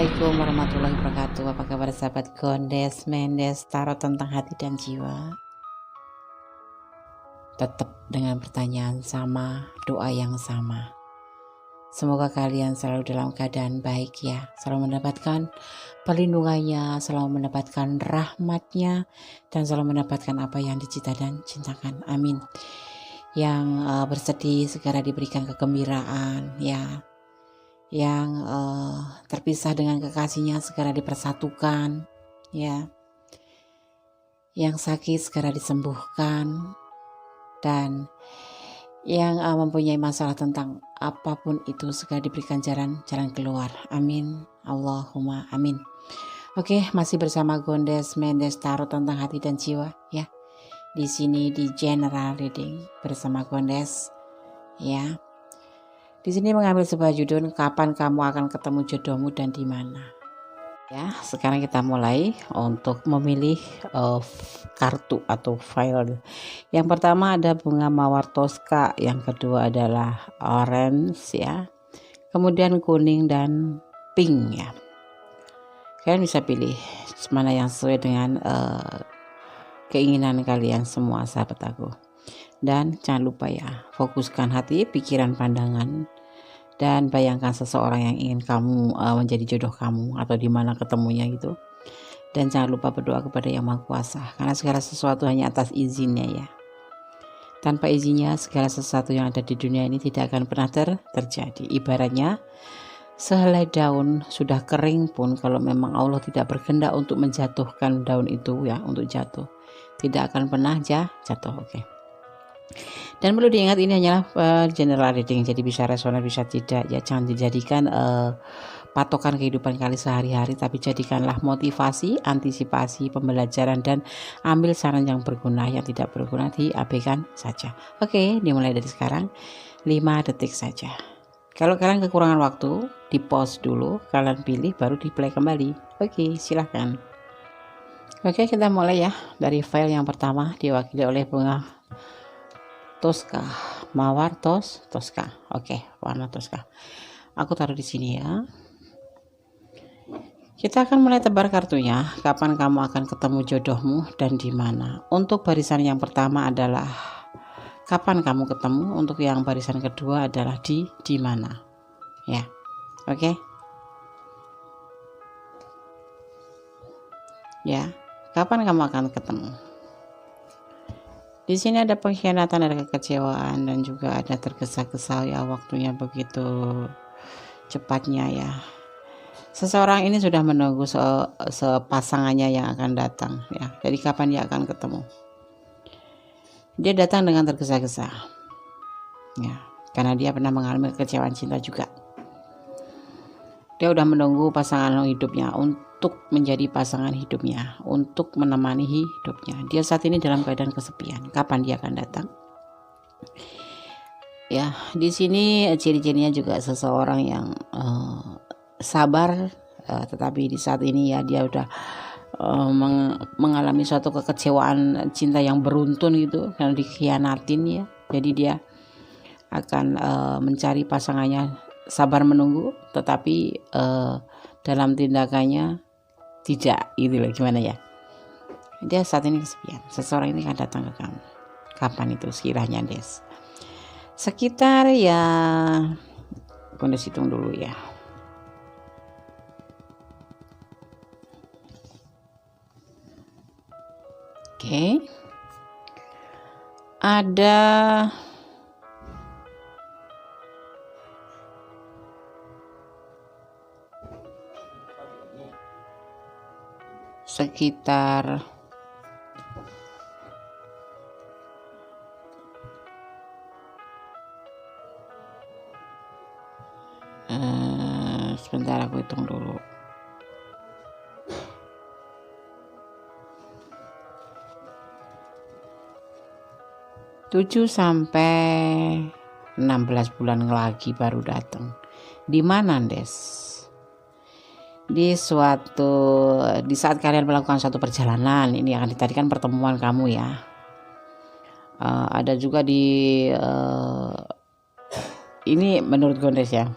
Assalamualaikum warahmatullahi wabarakatuh. Apa kabar sahabat Gondes Mendes Tarot tentang hati dan jiwa? Tetap dengan pertanyaan sama, doa yang sama. Semoga kalian selalu dalam keadaan baik ya, selalu mendapatkan perlindungannya, selalu mendapatkan rahmatnya, dan selalu mendapatkan apa yang dicita dan cintakan. Amin. Yang bersedih segera diberikan kegembiraan ya. Yang terpisah dengan kekasihnya segera dipersatukan ya, yang sakit segera disembuhkan, dan yang mempunyai masalah tentang apapun itu segera diberikan jalan keluar. Amin, Allahumma amin. Oke, masih bersama Gondes Mendes Tarot tentang hati dan jiwa ya. Di sini di general reading bersama Gondes ya. Di sini mengambil sebuah judul, kapan kamu akan ketemu jodohmu dan di mana. Ya, sekarang kita mulai untuk memilih kartu atau file. Yang pertama ada bunga mawar Tosca, yang kedua adalah orange ya. Kemudian kuning dan pink ya. Kalian bisa pilih mana yang sesuai dengan keinginan kalian semua sahabat aku. Dan jangan lupa ya, fokuskan hati, pikiran, pandangan, dan bayangkan seseorang yang ingin kamu menjadi jodoh kamu atau di mana ketemunya gitu. Dan jangan lupa berdoa kepada Yang Maha Kuasa, karena segala sesuatu hanya atas izinnya ya. Tanpa izinnya segala sesuatu yang ada di dunia ini tidak akan pernah terjadi. Ibaratnya sehelai daun sudah kering pun kalau memang Allah tidak berkehendak untuk menjatuhkan daun itu ya, untuk jatuh, tidak akan pernah jatuh. Oke. Dan perlu diingat ini hanyalah general reading, jadi bisa resonan bisa tidak ya. Jangan dijadikan patokan kehidupan kalian sehari-hari, tapi jadikanlah motivasi, antisipasi, pembelajaran, dan ambil saran yang berguna. Yang tidak berguna diabaikan saja. Oke, dimulai dari sekarang 5 detik saja. Kalau kalian kekurangan waktu, di pause dulu, kalian pilih baru di play kembali. Oke, silahkan. Oke, kita mulai ya dari file yang pertama, diwakili oleh bunga Tosca, mawar Tosca. Oke, warna Tosca. Aku taruh di sini ya. Kita akan mulai tebar kartunya. Kapan kamu akan ketemu jodohmu dan di mana? Untuk barisan yang pertama adalah kapan kamu ketemu. Untuk yang barisan kedua adalah di mana. Ya. Oke. Ya. Kapan kamu akan ketemu? Di sini ada pengkhianatan, ada kekecewaan, dan juga ada tergesa-gesa ya, waktunya begitu cepatnya ya. Seseorang ini sudah menunggu sepasangannya yang akan datang ya. Jadi kapan dia akan ketemu? Dia datang dengan tergesa-gesa ya, karena dia pernah mengalami kekecewaan cinta juga. Dia udah menunggu pasangan hidupnya untuk menjadi pasangan hidupnya, untuk menemani hidupnya. Dia saat ini dalam keadaan kesepian. Kapan dia akan datang? Ya, di sini ciri-cirinya juga seseorang yang sabar, tetapi di saat ini ya dia udah mengalami suatu kekecewaan cinta yang beruntun gitu, karena dikhianatin ya. Jadi dia akan mencari pasangannya, sabar menunggu, tetapi dalam tindakannya tidak gitu loh, gimana ya. Dia saat ini kesepian. Seseorang ini akan datang ke kamu. Kapan itu sekiranya, Des? Sekitar ya, Gondes hitung dulu ya. Oke. Ada sekitar sebentar aku hitung dulu. Tujuh sampai 16 bulan lagi baru datang. Di mana, Des? Di saat kalian melakukan suatu perjalanan, ini akan ditadikan pertemuan kamu ya. Ada juga di ini menurut Gondes ya.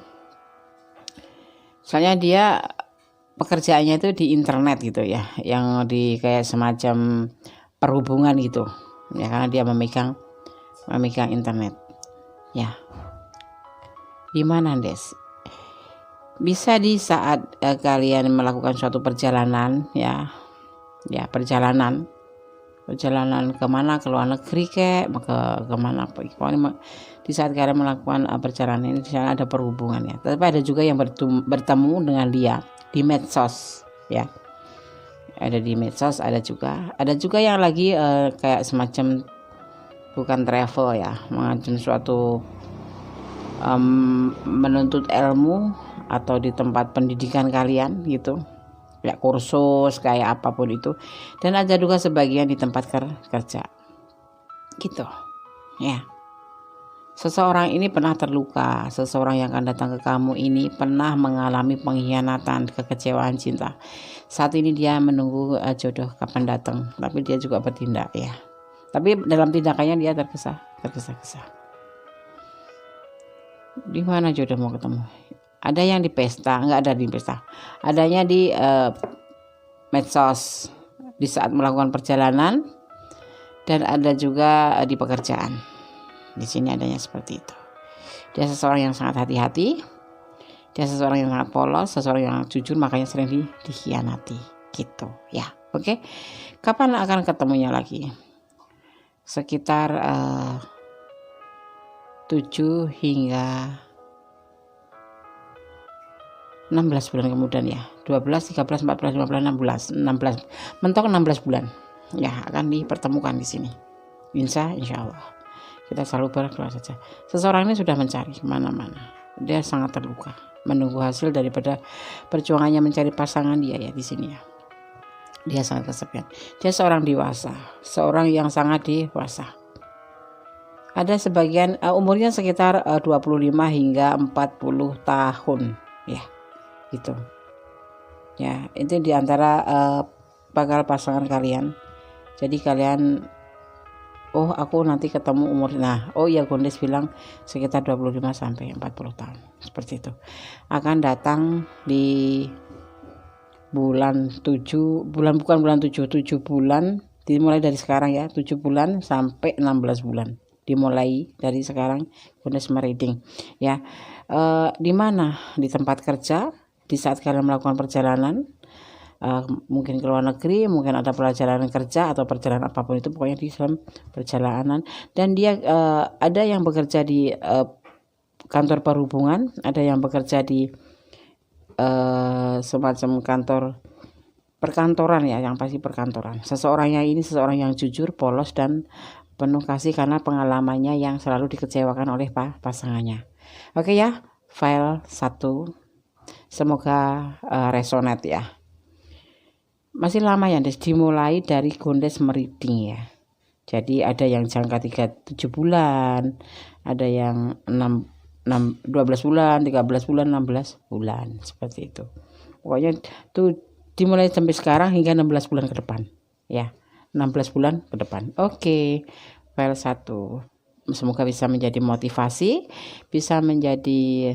Soalnya dia pekerjaannya itu di internet gitu ya, yang di kayak semacam perhubungan gitu ya, karena dia memegang internet ya. Gimana Des? Bisa di saat kalian melakukan suatu perjalanan ya perjalanan kemana, ke luar negeri kek, kemana, pokoknya di saat kalian melakukan perjalanan ini, di sana ada perhubungan ya. Tapi ada juga yang bertemu dengan dia di medsos ya, ada di medsos, ada juga yang lagi kayak semacam bukan travel ya, mengajun suatu menuntut ilmu atau di tempat pendidikan kalian gitu ya, kursus kayak apapun itu. Dan ada juga sebagian di tempat kerja gitu ya. Seseorang ini pernah terluka, seseorang yang akan datang ke kamu ini pernah mengalami pengkhianatan, kekecewaan cinta. Saat ini dia menunggu jodoh kapan datang, tapi dia juga bertindak ya, tapi dalam tindakannya dia tergesa-gesa. Di mana jodoh mau ketemu? Ada yang di pesta, enggak ada di pesta, adanya di medsos di saat melakukan perjalanan, dan ada juga di pekerjaan. Di sini adanya seperti itu. Dia seseorang yang sangat hati-hati, dia seseorang yang sangat polos, seseorang yang jujur, makanya sering dikhianati gitu ya. Oke. Kapan akan ketemunya lagi? Sekitar 7 hingga 16 bulan kemudian ya, 12, 13, 14, 15, 16, mentok 16 bulan ya akan dipertemukan di sini. Insya Allah kita selalu berdoa saja. Seseorang ini sudah mencari kemana-mana, dia sangat terluka, menunggu hasil daripada perjuangannya mencari pasangan dia ya di sini ya. Dia sangat kesepian. Dia seorang dewasa, seorang yang sangat dewasa. Ada sebagian umurnya sekitar 25 hingga 40 tahun ya. Gitu ya, itu diantara bakal pasangan kalian. Jadi kalian, oh aku nanti ketemu umur, oh ya Gondes bilang sekitar 25 sampai 40 tahun seperti itu, akan datang di bulan 7 bulan, bukan bulan 7 bulan, dimulai dari sekarang ya, 7 bulan sampai 16 bulan dimulai dari sekarang. Gondes mereading ya, di mana, di tempat kerja, di saat kalian melakukan perjalanan, mungkin ke luar negeri, mungkin ada perjalanan kerja atau perjalanan apapun itu, pokoknya di dalam perjalanan. Dan dia ada yang bekerja di kantor perhubungan, ada yang bekerja di semacam kantor perkantoran ya, yang pasti perkantoran. Seseorang yang jujur, polos, dan penuh kasih karena pengalamannya yang selalu dikecewakan oleh pasangannya. Oke ya, file 1 semoga resonate ya. Masih lama ya Des, dimulai dari Gondes mereading ya. Jadi ada yang jangka 7 bulan, ada yang 12 bulan, 13 bulan, 16 bulan, seperti itu. Pokoknya tuh dimulai sampai sekarang hingga 16 bulan ke depan ya. 16 bulan ke depan. Oke. File 1 semoga bisa menjadi motivasi, bisa menjadi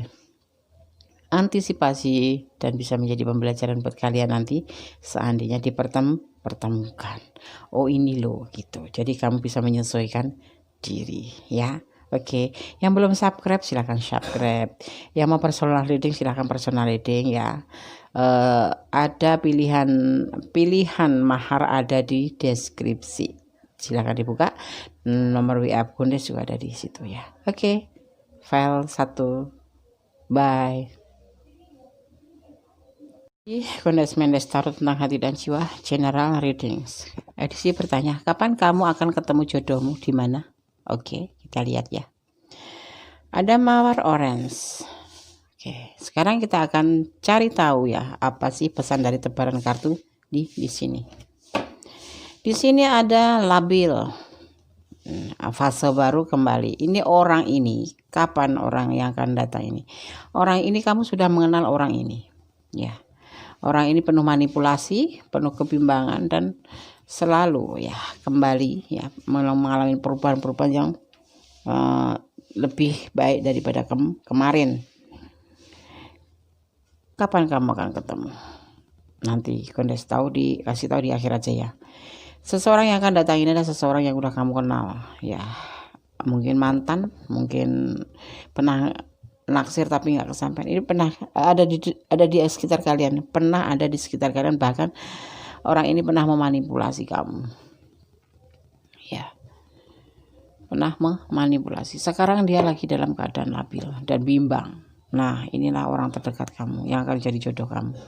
antisipasi, dan bisa menjadi pembelajaran buat kalian nanti seandainya dipertemukan. Oh ini loh gitu. Jadi kamu bisa menyesuaikan diri ya. Oke. Yang belum subscribe silahkan subscribe. Yang mau personal reading silahkan personal reading ya. Ada pilihan mahar ada di deskripsi. Silahkan dibuka. Nomor WA Gondes juga ada di situ ya. Oke. File 1. Bye. Gondes Mendes Tarot tentang hati dan jiwa, general readings. Edisi bertanya, kapan kamu akan ketemu jodohmu, di mana? Oke, kita lihat ya. Ada mawar orange. Oke, sekarang kita akan cari tahu ya, apa sih pesan dari tebaran kartu di sini. Di sini ada labil. Fase baru kembali. Ini orang ini, kapan orang yang akan datang ini? Orang ini kamu sudah mengenal orang ini. Ya. Orang ini penuh manipulasi, penuh kebimbangan, dan selalu ya kembali ya mengalami perubahan-perubahan yang lebih baik daripada kemarin. Kapan kamu akan ketemu? Nanti Kondes kasih tahu di akhir aja ya. Seseorang yang akan datang ini adalah seseorang yang udah kamu kenal ya, mungkin mantan, mungkin pernah naksir tapi nggak kesampaian. Ini pernah ada di sekitar kalian, pernah ada di sekitar kalian, bahkan orang ini pernah memanipulasi kamu ya, pernah memanipulasi. Sekarang dia lagi dalam keadaan labil dan bimbang. Nah, inilah orang terdekat kamu yang akan jadi jodoh kamu.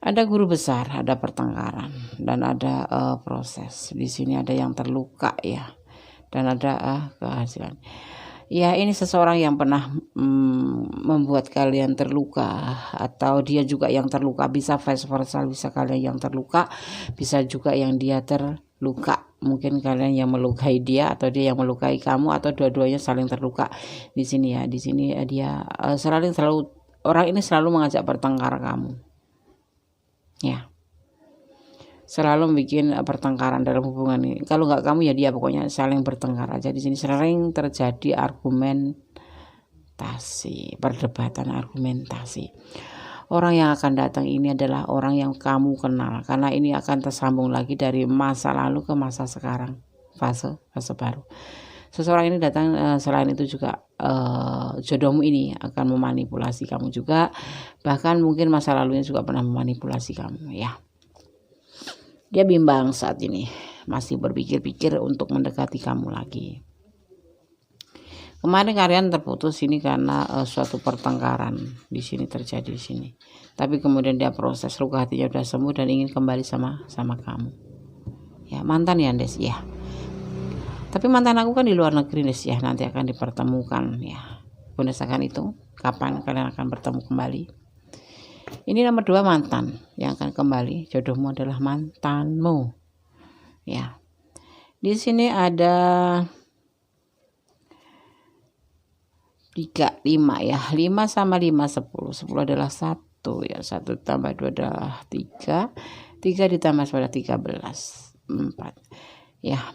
Ada guru besar, ada pertengkaran, dan ada proses. Di sini ada yang terluka ya, dan ada kehasilan. Ya, ini seseorang yang pernah membuat kalian terluka, atau dia juga yang terluka. Bisa vice versa, bisa kalian yang terluka, bisa juga yang dia terluka. Mungkin kalian yang melukai dia, atau dia yang melukai kamu, atau dua-duanya saling terluka. Di sini ya, di sini dia orang ini selalu mengajak bertengkar kamu. Ya, selalu bikin pertengkaran dalam hubungan ini. Kalau nggak kamu ya dia, pokoknya saling bertengkar aja. Di sini sering terjadi argumentasi, perdebatan argumentasi. Orang yang akan datang ini adalah orang yang kamu kenal, karena ini akan tersambung lagi dari masa lalu ke masa sekarang, fase baru. Seseorang ini datang, selain itu juga jodohmu ini akan memanipulasi kamu juga, bahkan mungkin masa lalunya juga pernah memanipulasi kamu ya. Dia bimbang saat ini, masih berpikir-pikir untuk mendekati kamu lagi. Kemarin kalian terputus ini karena suatu pertengkaran di sini terjadi di sini. Tapi kemudian dia proses, luka hatinya udah sembuh dan ingin kembali sama kamu. Ya, mantan ya, Des ya. Tapi mantan aku kan di luar negeri, Des ya. Nanti akan dipertemukan ya. Berdasarkan itu, kapan kalian akan bertemu kembali. Ini nomor 2, mantan yang akan kembali. Jodohmu adalah mantanmu. Ya. Di sini ada 3, 5 ya. 5 sama 5 10. 10 adalah 1 ya. 1 tambah 2 adalah 3. 3 ditambah 1 adalah 13. 4. Ya.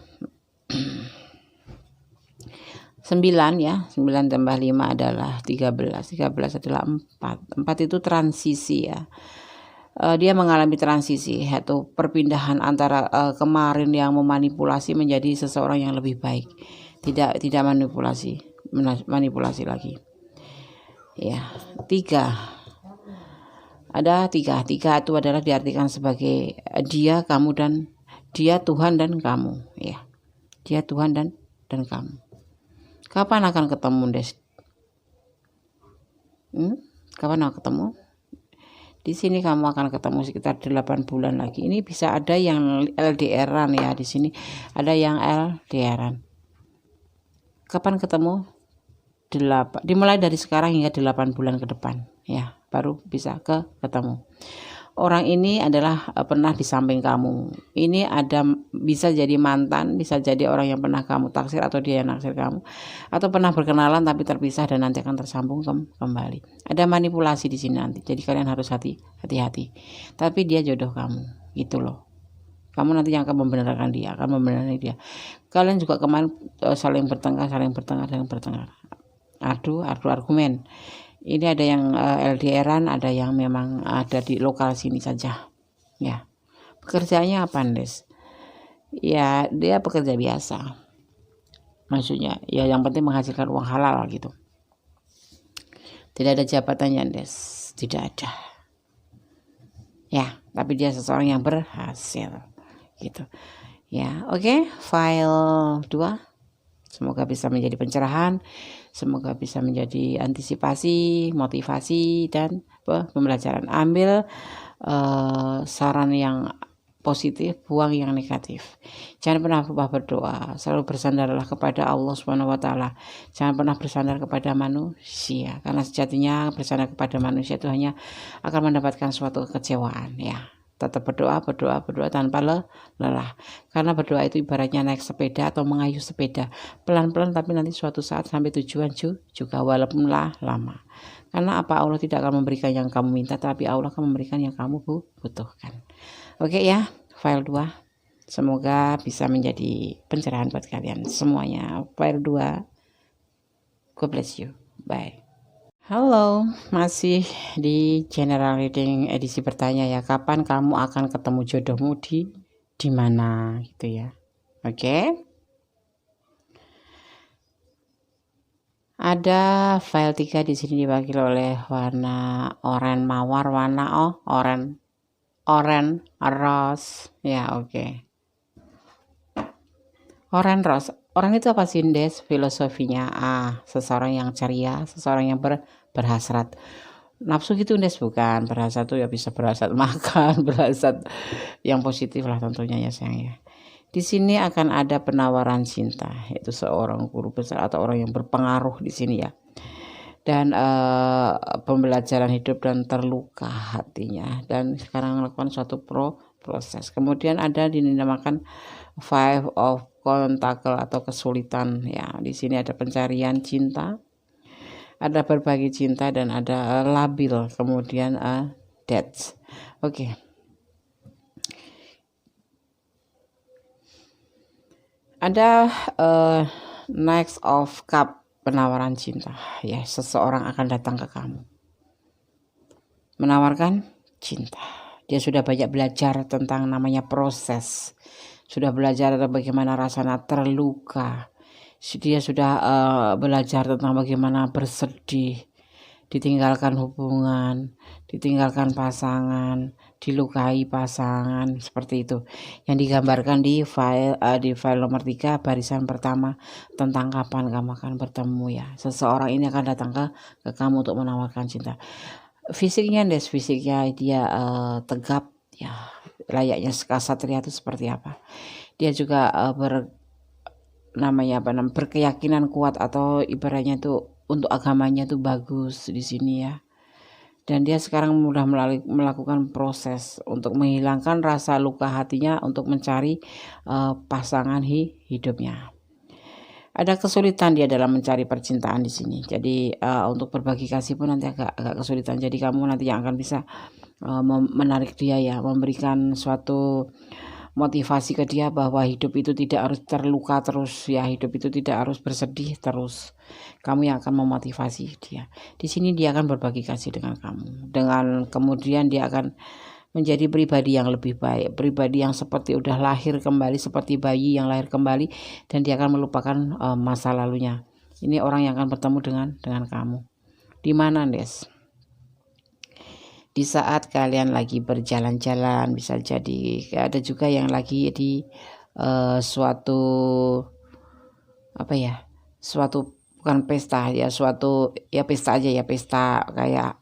9 ya, 9 tambah 5 adalah 13, 13 adalah 4, 4 itu transisi ya. Dia mengalami transisi, yaitu perpindahan antara kemarin yang memanipulasi menjadi seseorang yang lebih baik, tidak manipulasi lagi ya. 3 ada 3 itu adalah diartikan sebagai dia, kamu, dan dia, Tuhan, dan kamu ya. Dia, Tuhan, dan kamu. Kapan akan ketemu, Des? Kapan akan ketemu? Di sini kamu akan ketemu sekitar 8 bulan lagi. Ini bisa ada yang LDR-an ya, di sini ada yang LDR-an. Kapan ketemu? Dimulai dari sekarang hingga 8 bulan ke depan ya, baru bisa ketemu. Orang ini adalah pernah di samping kamu. Ini bisa jadi mantan, bisa jadi orang yang pernah kamu taksir atau dia yang naksir kamu, atau pernah berkenalan tapi terpisah dan nanti akan tersambung kembali. Ada manipulasi di sini nanti. Jadi kalian harus hati-hati. Tapi dia jodoh kamu, gitu loh. Kamu nanti yang akan membenarkan dia, dia. Kalian juga kemarin saling bertengkar. Adu argumen. Ini ada yang LDR-an, ada yang memang ada di lokal sini saja ya. Pekerjaannya apa, Des? Ya, dia pekerja biasa, maksudnya ya yang penting menghasilkan uang halal gitu. Tidak ada jabatannya, Des, tidak ada ya, tapi dia seseorang yang berhasil gitu ya. Oke, file 2 semoga bisa menjadi pencerahan, semoga bisa menjadi antisipasi, motivasi, dan pembelajaran. Ambil saran yang positif, buang yang negatif. Jangan pernah lupa berdoa, selalu bersandarlah kepada Allah Subhanahu wa taala. Jangan pernah bersandar kepada manusia, karena sejatinya bersandar kepada manusia itu hanya akan mendapatkan suatu kekecewaan ya. Tetap berdoa tanpa lelah. Karena berdoa itu ibaratnya naik sepeda atau mengayuh sepeda. Pelan-pelan tapi nanti suatu saat sampai tujuan juga walaupun lama. Karena apa? Allah tidak akan memberikan yang kamu minta, tapi Allah akan memberikan yang kamu butuhkan. Oke ya, file 2. Semoga bisa menjadi pencerahan buat kalian semuanya. File 2. God bless you. Bye. Halo, masih di general reading edisi bertanya ya. Kapan kamu akan ketemu jodohmu di mana gitu ya. Oke. Ada file 3 di sini diwakili oleh warna oranye mawar, warna oranye rose. Ya, oke. Oranye rose. Orang itu apa sih, Des? Filosofinya seseorang yang ceria, seseorang yang berhasrat. Nafsu gitu, Des, bukan. Berhasrat tuh ya bisa berhasrat makan, berhasrat yang positif lah tentunya ya sayang ya. Di sini akan ada penawaran cinta, yaitu seorang guru besar atau orang yang berpengaruh di sini ya. Dan pembelajaran hidup dan terluka hatinya, dan sekarang melakukan suatu proses. Kemudian ada dinamakan Five of Pentacle atau kesulitan ya. Di sini ada pencarian cinta, ada berbagi cinta, dan ada labil, kemudian death. Oke. Ada next of cup, penawaran cinta ya. Seseorang akan datang ke kamu menawarkan cinta. Dia sudah banyak belajar tentang namanya proses, sudah belajar bagaimana rasanya terluka. Dia sudah belajar tentang bagaimana bersedih, ditinggalkan hubungan, ditinggalkan pasangan, dilukai pasangan, seperti itu yang digambarkan di file nomor 3 barisan pertama, tentang kapan kamu akan bertemu ya. Seseorang ini akan datang ke kamu untuk menawarkan cinta. Fisiknya dia tegap ya, layaknya kesatria itu seperti apa. Dia juga berkeyakinan kuat, atau ibaratnya itu untuk agamanya itu bagus di sini ya. Dan dia sekarang mudah melakukan proses untuk menghilangkan rasa luka hatinya, untuk mencari pasangan hidupnya. Ada kesulitan dia dalam mencari percintaan di sini. Jadi untuk berbagi kasih pun nanti agak kesulitan. Jadi kamu nanti yang akan bisa menarik dia ya, memberikan suatu motivasi ke dia bahwa hidup itu tidak harus terluka terus ya, hidup itu tidak harus bersedih terus. Kamu yang akan memotivasi dia. Di sini dia akan berbagi kasih dengan kamu. Dengan kemudian dia akan menjadi pribadi yang lebih baik, pribadi yang seperti udah lahir kembali, seperti bayi yang lahir kembali, dan dia akan melupakan masa lalunya. Ini orang yang akan bertemu dengan kamu. Di mana, Des? Di saat kalian lagi berjalan-jalan, bisa jadi. Ada juga yang lagi di suatu bukan pesta ya, suatu ya pesta aja ya, pesta kayak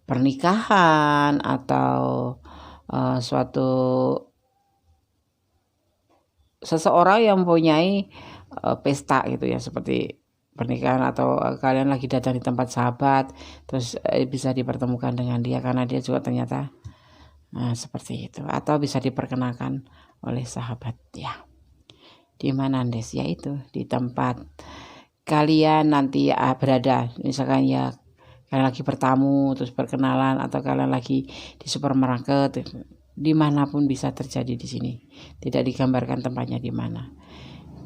pernikahan atau suatu seseorang yang mempunyai pesta gitu ya, seperti pernikahan, atau kalian lagi datang di tempat sahabat, terus bisa dipertemukan dengan dia karena dia juga ternyata seperti itu, atau bisa diperkenalkan oleh sahabat ya. Di mana, Des? Ya itu di tempat kalian nanti berada, misalkan ya kalian lagi bertamu terus berkenalan, atau kalian lagi di supermarket, dimanapun bisa terjadi di sini. Tidak digambarkan tempatnya di mana.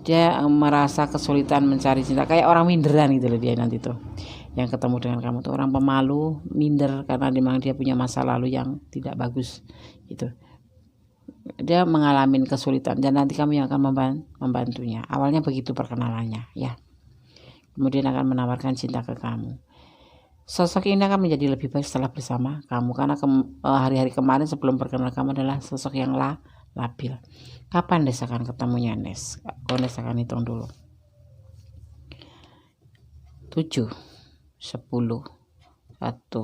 Dia merasa kesulitan mencari cinta, kayak orang minderan gitu loh dia nanti tuh. Yang ketemu dengan kamu tuh orang pemalu, minder, karena memang dia punya masa lalu yang tidak bagus gitu. Dia mengalami kesulitan, dan nanti kami akan membantunya. Awalnya begitu perkenalannya ya. Kemudian akan menawarkan cinta ke kamu. Sosok ini akan menjadi lebih baik setelah bersama kamu, karena hari-hari kemarin sebelum perkenalan kamu adalah sosok yang labil. Kapan Des akan ketemunya, Des? Des akan hitung dulu. 7, 10, 1, 9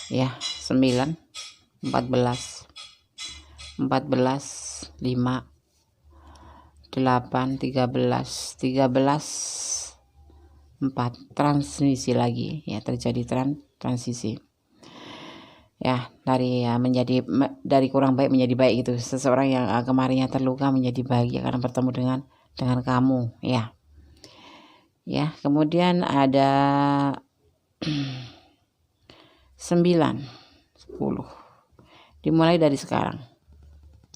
ya, 9, 14, 5, 8, 13, 4, transmisi lagi ya, terjadi transisi ya, dari kurang baik menjadi baik gitu. Seseorang yang kemarinnya terluka menjadi bahagia karena bertemu dengan kamu ya. Ya, kemudian ada 9, 10. Dimulai dari sekarang.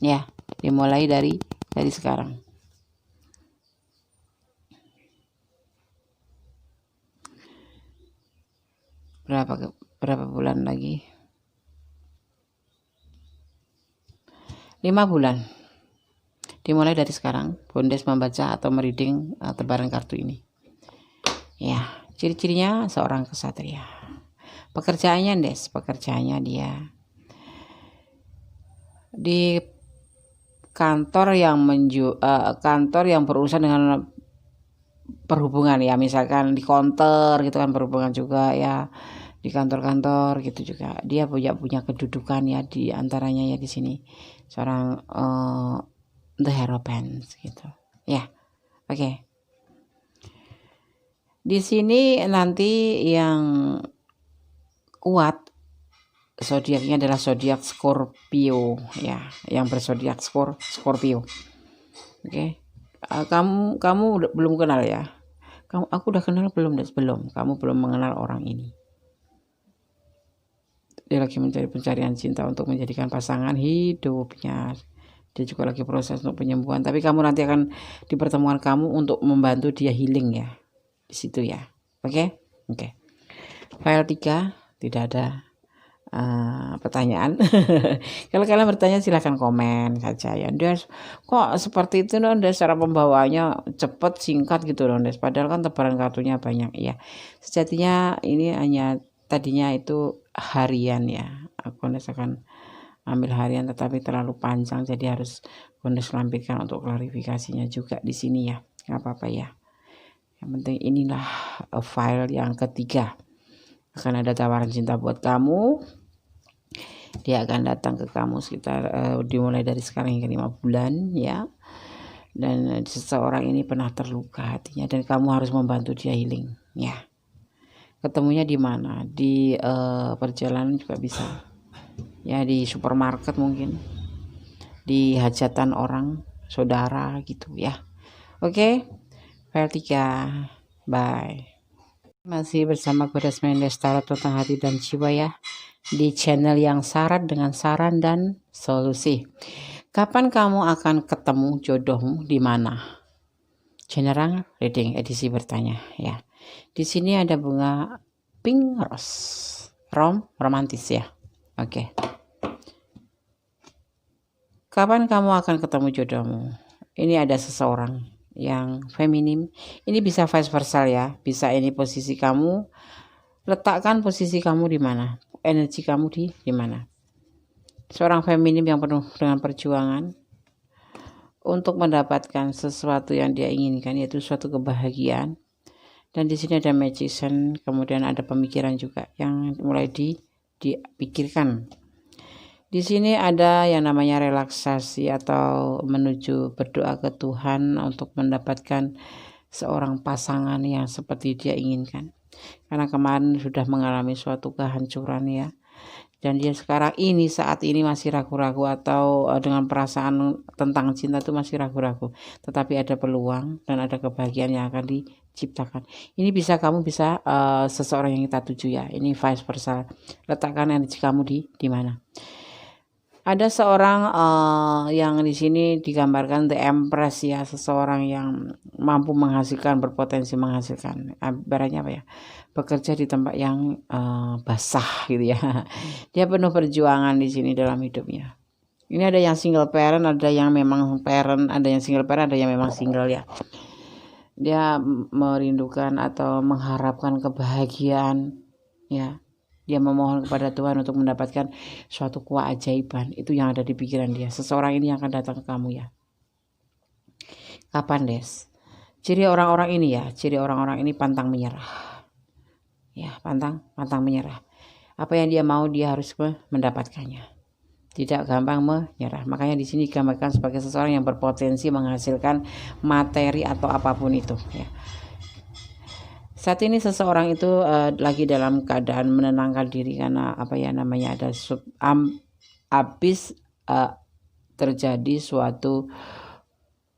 Ya, dimulai dari sekarang. berapa bulan lagi? 5 bulan. Dimulai dari sekarang, Bondes membaca atau mereading tebaran kartu ini. Ya, ciri-cirinya seorang kesatria. Pekerjaannya pekerjaannya dia di kantor yang berurusan dengan perhubungan ya, misalkan di counter gitu kan, berhubungan juga ya, di kantor-kantor gitu juga. Dia punya kedudukan ya, di antaranya ya di sini seorang the Hierophant gitu ya. Oke. Di sini nanti yang kuat zodiaknya adalah zodiak Scorpio ya, yang berzodiak Scorpio. Oke. Kamu belum kenal ya? Aku udah kenal belum? Kamu belum mengenal orang ini. Dia lagi mencari pencarian cinta untuk menjadikan pasangan hidupnya. Dia juga lagi proses untuk penyembuhan. Tapi kamu nanti akan di pertemuan kamu untuk membantu dia healing ya. Di situ ya. Oke. File 3 tidak ada pertanyaan. Kalau kalian bertanya silahkan komen saja ya. Des, kok seperti itu dong Des, cara pembawaannya cepat singkat gitu dong Des, padahal kan tebaran kartunya banyak ya. Sejatinya ini hanya tadinya itu harian ya, Des akan ambil harian tetapi terlalu panjang, jadi harus Des lampirkan untuk klarifikasinya juga di sini ya. Nggak apa-apa ya, yang penting inilah file yang ketiga. Akan ada tawaran cinta buat kamu. Dia akan datang ke kamu sekitar dimulai dari sekarang hingga 5 bulan ya. Dan seseorang ini pernah terluka hatinya dan kamu harus membantu dia healing ya. Ketemunya di mana? Di perjalanan juga bisa ya, di supermarket mungkin, di hajatan orang saudara gitu ya. Oke. File 3. Bye. Masih bersama Goddess Mendes Tarot tentang hati dan jiwa ya, di channel yang syarat dengan saran dan solusi. Kapan kamu akan ketemu jodohmu di mana? General reading edisi bertanya ya. Di sini ada bunga pink rose, romantis ya. Oke. Kapan kamu akan ketemu jodohmu? Ini ada seseorang yang feminim. Ini bisa vice versa ya. Bisa ini posisi kamu. Letakkan posisi kamu di mana? Energi kamu di mana? Seorang feminim yang penuh dengan perjuangan untuk mendapatkan sesuatu yang dia inginkan, yaitu suatu kebahagiaan. Dan di sini ada magician, kemudian ada pemikiran juga yang mulai dipikirkan. Di sini ada yang namanya relaksasi atau menuju berdoa ke Tuhan untuk mendapatkan seorang pasangan yang seperti dia inginkan. Karena kemarin sudah mengalami suatu kehancuran ya. Dan dia sekarang ini saat ini masih ragu-ragu atau dengan perasaan tentang cinta itu masih ragu-ragu. Tetapi ada peluang dan ada kebahagiaan yang akan diciptakan. Ini kamu bisa seseorang yang kita tuju ya. Ini vice versa. Letakkan energi kamu di mana? Ada seorang yang di sini digambarkan the Empress ya, seseorang yang mampu menghasilkan, berpotensi menghasilkan. Ibaratnya apa ya? Bekerja di tempat yang basah gitu ya. Dia penuh perjuangan di sini dalam hidupnya. Ini ada yang single parent, ada yang memang parent, ada yang single parent, ada yang memang single ya. Dia merindukan atau mengharapkan kebahagiaan ya. Dia memohon kepada Tuhan untuk mendapatkan suatu keajaiban. Itu yang ada di pikiran dia. Seseorang ini yang akan datang ke kamu ya. Kapan Des? Ciri orang-orang ini pantang menyerah. Ya, pantang menyerah. Apa yang dia mau dia harus mendapatkannya. Tidak gampang menyerah. Makanya di sini digambarkan sebagai seseorang yang berpotensi menghasilkan materi atau apapun itu ya. Saat ini seseorang itu lagi dalam keadaan menenangkan diri karena ada habis terjadi suatu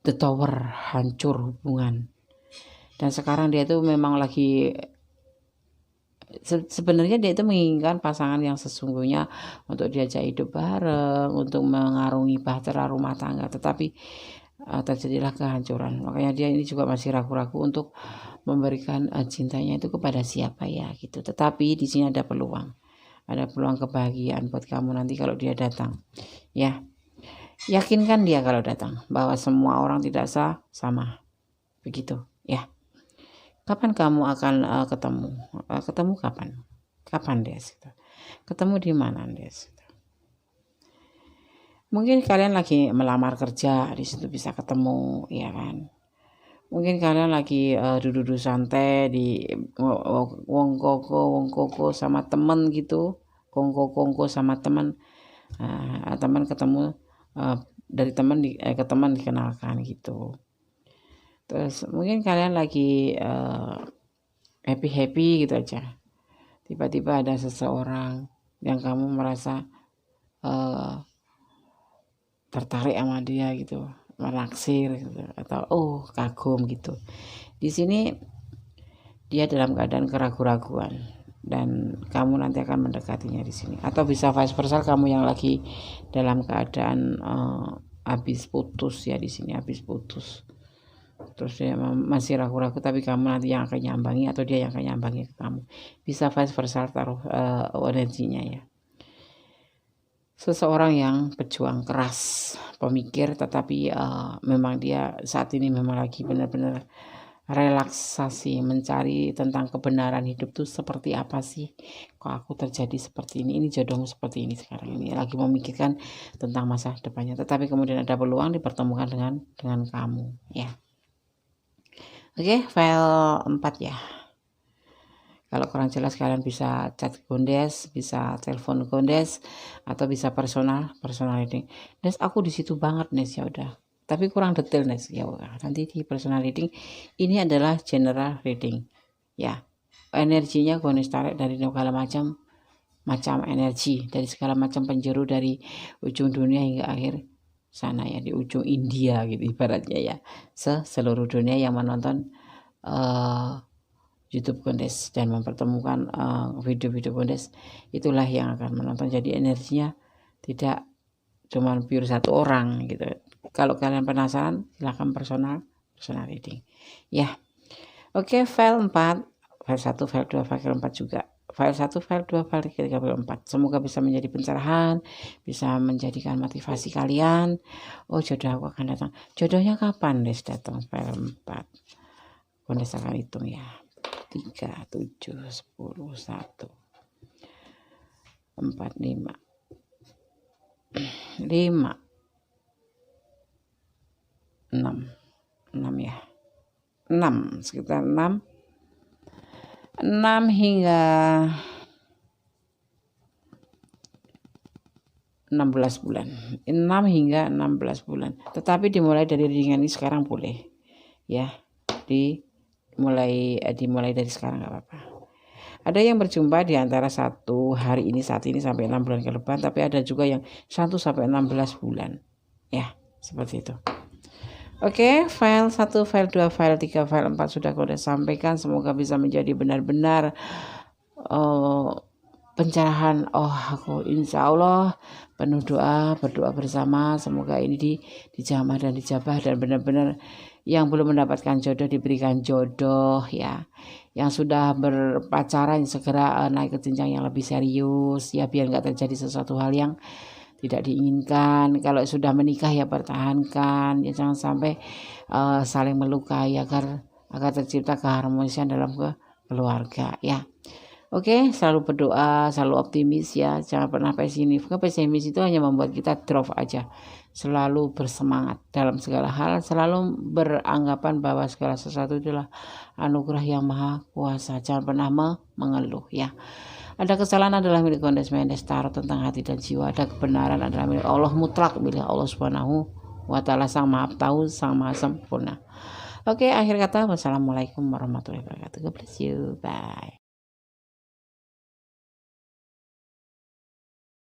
the tower, hancur hubungan. Dan sekarang dia itu memang lagi sebenarnya dia itu menginginkan pasangan yang sesungguhnya untuk diajak hidup bareng, untuk mengarungi bahtera rumah tangga. Tetapi terjadilah kehancuran. Makanya dia ini juga masih ragu-ragu untuk memberikan cintanya itu kepada siapa ya gitu. Tetapi di sini ada peluang kebahagiaan buat kamu nanti kalau dia datang ya. Yakinkan dia kalau datang bahwa semua orang tidak sama begitu ya. Kapan kamu akan ketemu kapan Des? Ketemu di mana Des? Mungkin kalian lagi melamar kerja, di situ bisa ketemu, ya kan? Mungkin kalian lagi duduk-duduk santai di wong koko sama temen gitu, kongko sama temen, teman ketemu dari teman ke teman dikenalkan gitu. Terus mungkin kalian lagi happy gitu aja. Tiba-tiba ada seseorang yang kamu merasa tertarik sama dia gitu, menaksir gitu, atau kagum gitu. Di sini dia dalam keadaan keraguan-raguan dan kamu nanti akan mendekatinya di sini. Atau bisa vice versa, kamu yang lagi dalam keadaan habis putus ya, di sini habis putus. Terus dia masih ragu-ragu, tapi kamu nanti yang akan nyambangi atau dia yang akan nyambangi ke kamu. Bisa vice versa, taruh energinya ya. Seseorang yang pejuang keras, pemikir, tetapi memang dia saat ini memang lagi benar-benar relaksasi, mencari tentang kebenaran hidup tuh seperti apa sih, kok aku terjadi seperti ini jodohmu seperti ini sekarang ini, lagi memikirkan tentang masa depannya, tetapi kemudian ada peluang dipertemukan dengan kamu ya. Oke, file 4 ya. Kalau kurang jelas kalian bisa chat Gondes, bisa telepon Gondes, atau bisa personal reading. Nes, aku di situ banget Nes, ya udah. Tapi kurang detail Nes, ya udah. Nanti di personal reading ini adalah general reading. Ya. Energinya Gondes tarik dari segala macam energi, dari segala macam penjuru, dari ujung dunia hingga akhir sana ya, di ujung India gitu ibaratnya ya. Seluruh dunia yang menonton YouTube Gondes dan mempertemukan video-video Gondes, itulah yang akan menonton. Jadi energinya tidak cuma pure satu orang gitu. Kalau kalian penasaran, silahkan personal reading ya. Oke, file 4, file 1, file 2, file 4 juga. File 1, file 2, file 3, file 4. Semoga bisa menjadi pencerahan, bisa menjadikan motivasi kalian. Oh, jodoh aku akan datang. Jodohnya kapan Des datang? File 4. Gondes akan hitung ya. 3, 7, 10, 1, 4, 5, 5 6 ya, 6, sekitar 6 hingga 16 bulan, 6 hingga 16 bulan. Tetapi dimulai dari reading ini sekarang boleh ya, dimulai dari sekarang nggak apa-apa. Ada yang berjumpa di antara saat ini sampai 6 bulan ke depan, tapi ada juga yang 1 sampai 16 bulan ya, seperti itu. Oke, file 1, file 2, file 3, file 4 sudah Gondes sampaikan. Semoga bisa menjadi benar-benar pencerahan. Aku insya Allah penuh berdoa bersama, semoga ini dijamah dan dijabah, dan benar-benar yang belum mendapatkan jodoh diberikan jodoh ya. Yang sudah berpacaran segera naik ke jenjang yang lebih serius ya, biar nggak terjadi sesuatu hal yang tidak diinginkan. Kalau sudah menikah ya pertahankan ya, jangan sampai saling melukai, agar tercipta keharmonisan dalam keluarga ya. Oke, selalu berdoa, selalu optimis ya, jangan pernah pesimis. Pesimis itu hanya membuat kita drop aja. Selalu bersemangat dalam segala hal, selalu beranggapan bahwa segala sesuatu itulah anugerah yang maha kuasa. Jangan pernah mengeluh ya. Ada kesalahan adalah milik Gondes Mendes Tarot tentang hati dan jiwa. Ada kebenaran adalah milik Allah mutlak, milik Allah Subhanahu wa Ta'ala, Sang Maha Tahu, Sang Maha Sempurna. Oke, akhir kata, wassalamualaikum warahmatullahi wabarakatuh. God bless you. Bye.